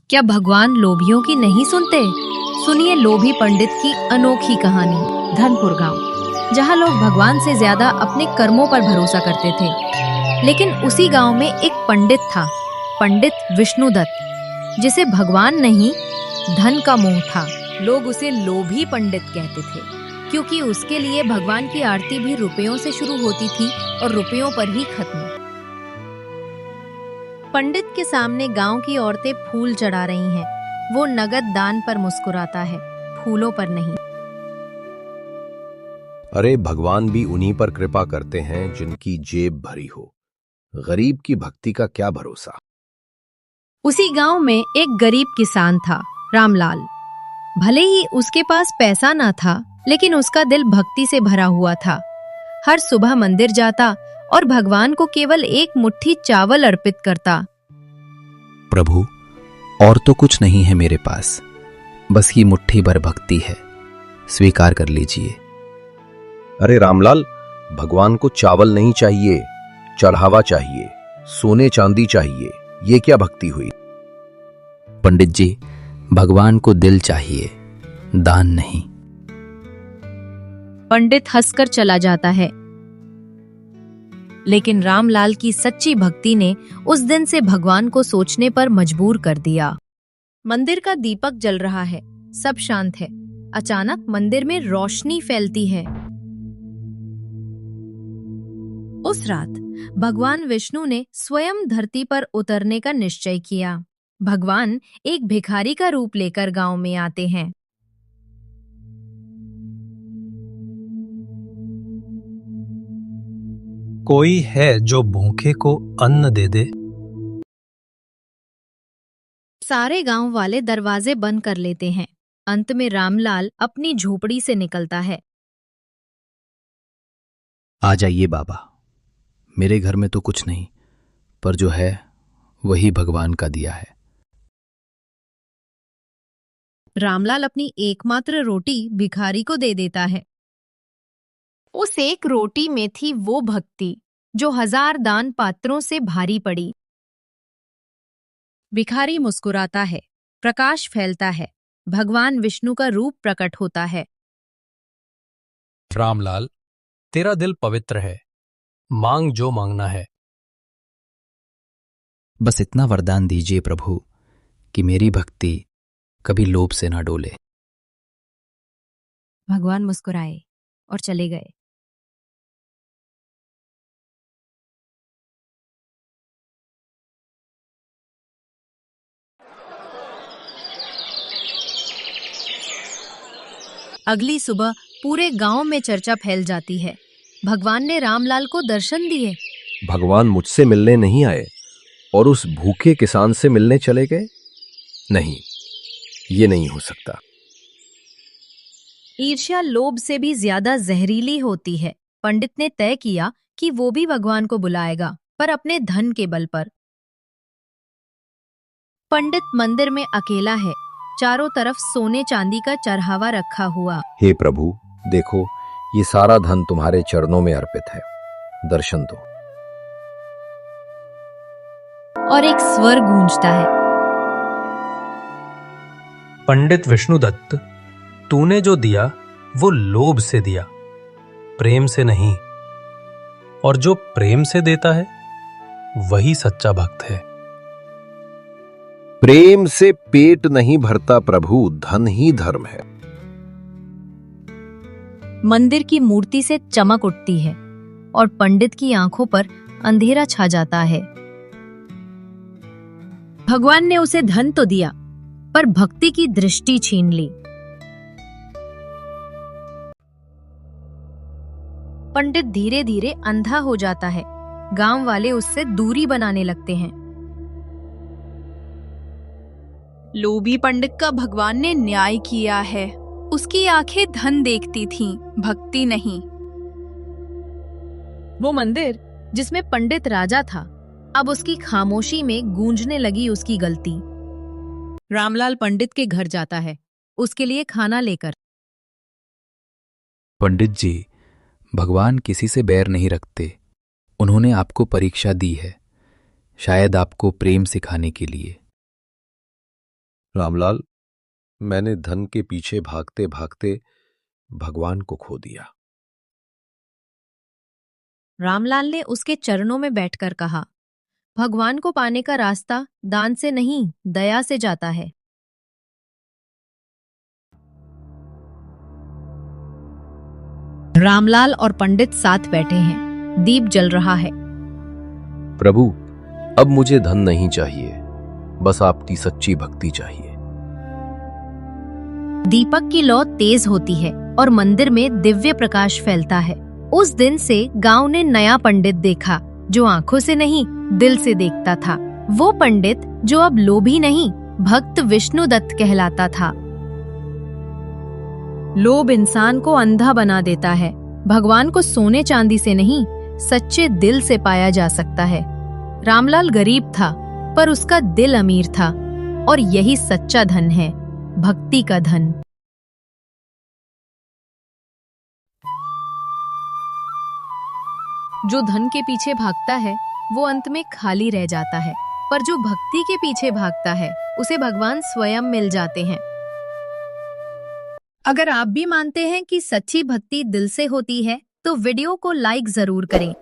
क्या भगवान लोभियों की नहीं सुनते? सुनिए लोभी पंडित की अनोखी कहानी। धनपुर गांव, जहां लोग भगवान से ज्यादा अपने कर्मों पर भरोसा करते थे। लेकिन उसी गांव में एक पंडित था, पंडित विष्णुदत्त, जिसे भगवान नहीं धन का मोह था। लोग उसे लोभी पंडित कहते थे, क्योंकि उसके लिए भगवान की आरती भी रुपयों से शुरू होती थी और रुपयों पर ही खत्म। पंडित के सामने गांव की औरतें फूल चढ़ा रही हैं। वो नगद दान पर मुस्कुराता है, फूलों पर नहीं। अरे भगवान भी उन्हीं पर कृपा करते हैं जिनकी जेब भरी हो। गरीब की भक्ति का क्या भरोसा। उसी गांव में एक गरीब किसान था, रामलाल। भले ही उसके पास पैसा ना था, लेकिन उसका दिल भक्ति से भरा हुआ था। हर सुबह मंदिर जाता और भगवान को केवल एक मुट्ठी चावल अर्पित करता। प्रभु, और तो कुछ नहीं है मेरे पास, बस ये मुट्ठी भर भक्ति है, स्वीकार कर लीजिए। अरे रामलाल, भगवान को चावल नहीं चाहिए, चढ़ावा चाहिए, सोने चांदी चाहिए। ये क्या भक्ति हुई? पंडित जी, भगवान को दिल चाहिए, दान नहीं। पंडित हंसकर चला जाता है। लेकिन रामलाल की सच्ची भक्ति ने उस दिन से भगवान को सोचने पर मजबूर कर दिया। मंदिर का दीपक जल रहा है, सब शांत है। अचानक मंदिर में रोशनी फैलती है। उस रात भगवान विष्णु ने स्वयं धरती पर उतरने का निश्चय किया। भगवान एक भिखारी का रूप लेकर गांव में आते हैं। कोई है जो भूखे को अन्न दे दे? सारे गांव वाले दरवाजे बंद कर लेते हैं। अंत में रामलाल अपनी झोपड़ी से निकलता है। आ जाइए बाबा, मेरे घर में तो कुछ नहीं, पर जो है वही भगवान का दिया है। रामलाल अपनी एकमात्र रोटी भिखारी को दे देता है। उस एक रोटी में थी वो भक्ति जो 1000 दान पात्रों से भारी पड़ी। भिखारी मुस्कुराता है, प्रकाश फैलता है, भगवान विष्णु का रूप प्रकट होता है। रामलाल, तेरा दिल पवित्र है, मांग जो मांगना है। बस इतना वरदान दीजिए प्रभु कि मेरी भक्ति कभी लोभ से ना डोले। भगवान मुस्कुराए और चले गए। अगली सुबह पूरे गांव में चर्चा फैल जाती है। भगवान ने रामलाल को दर्शन दिए। भगवान मुझसे मिलने नहीं आए और उस भूखे किसान से मिलने चले गए? नहीं, ये नहीं हो सकता। ईर्ष्या लोभ से भी ज्यादा जहरीली होती है। पंडित ने तय किया कि वो भी भगवान को बुलाएगा, पर अपने धन के बल पर। पंडित मंदिर में अकेला है, चारों तरफ सोने चांदी का चढ़ावा रखा हुआ। हे प्रभु, देखो, ये सारा धन तुम्हारे चरणों में अर्पित है, दर्शन दो। और एक स्वर गूंजता है। पंडित विष्णुदत्त, तूने जो दिया वो लोभ से दिया, प्रेम से नहीं। और जो प्रेम से देता है वही सच्चा भक्त है। प्रेम से पेट नहीं भरता प्रभु, धन ही धर्म है। मंदिर की मूर्ति से चमक उठती है और पंडित की आंखों पर अंधेरा छा जाता है। भगवान ने उसे धन तो दिया, पर भक्ति की दृष्टि छीन ली। पंडित धीरे धीरे अंधा हो जाता है। गांव वाले उससे दूरी बनाने लगते हैं। लोभी पंडित का भगवान ने न्याय किया है। उसकी आंखें धन देखती थीं, भक्ति नहीं। वो मंदिर जिसमें पंडित राजा था, अब उसकी खामोशी में गूंजने लगी उसकी गलती। रामलाल पंडित के घर जाता है, उसके लिए खाना लेकर। पंडित जी, भगवान किसी से बैर नहीं रखते। उन्होंने आपको परीक्षा दी है, शायद आपको प्रेम सिखाने के लिए। रामलाल, मैंने धन के पीछे भागते भागते भगवान को खो दिया। रामलाल ने उसके चरणों में बैठकर कहा, भगवान को पाने का रास्ता दान से नहीं, दया से जाता है। रामलाल और पंडित साथ बैठे हैं। दीप जल रहा है। प्रभु, अब मुझे धन नहीं चाहिए, बस आपकी सच्ची भक्ति चाहिए। दीपक की लौ तेज होती है और मंदिर में दिव्य प्रकाश फैलता है। उस दिन से गांव ने नया पंडित देखा, जो आंखों से नहीं, दिल से देखता था। वो पंडित जो अब लोभी नहीं, भक्त विष्णुदत्त कहलाता था। लोभ इंसान को अंधा बना देता है। भगवान को सोने चांदी से नहीं, सच्चे दिल से पाया जा सकता है। रामलाल गरीब था, पर उसका दिल अमीर था, और यही सच्चा धन है, भक्ति का धन। जो धन के पीछे भागता है, वो अंत में खाली रह जाता है, पर जो भक्ति के पीछे भागता है, उसे भगवान स्वयं मिल जाते हैं। अगर आप भी मानते हैं कि सच्ची भक्ति दिल से होती है, तो वीडियो को लाइक जरूर करें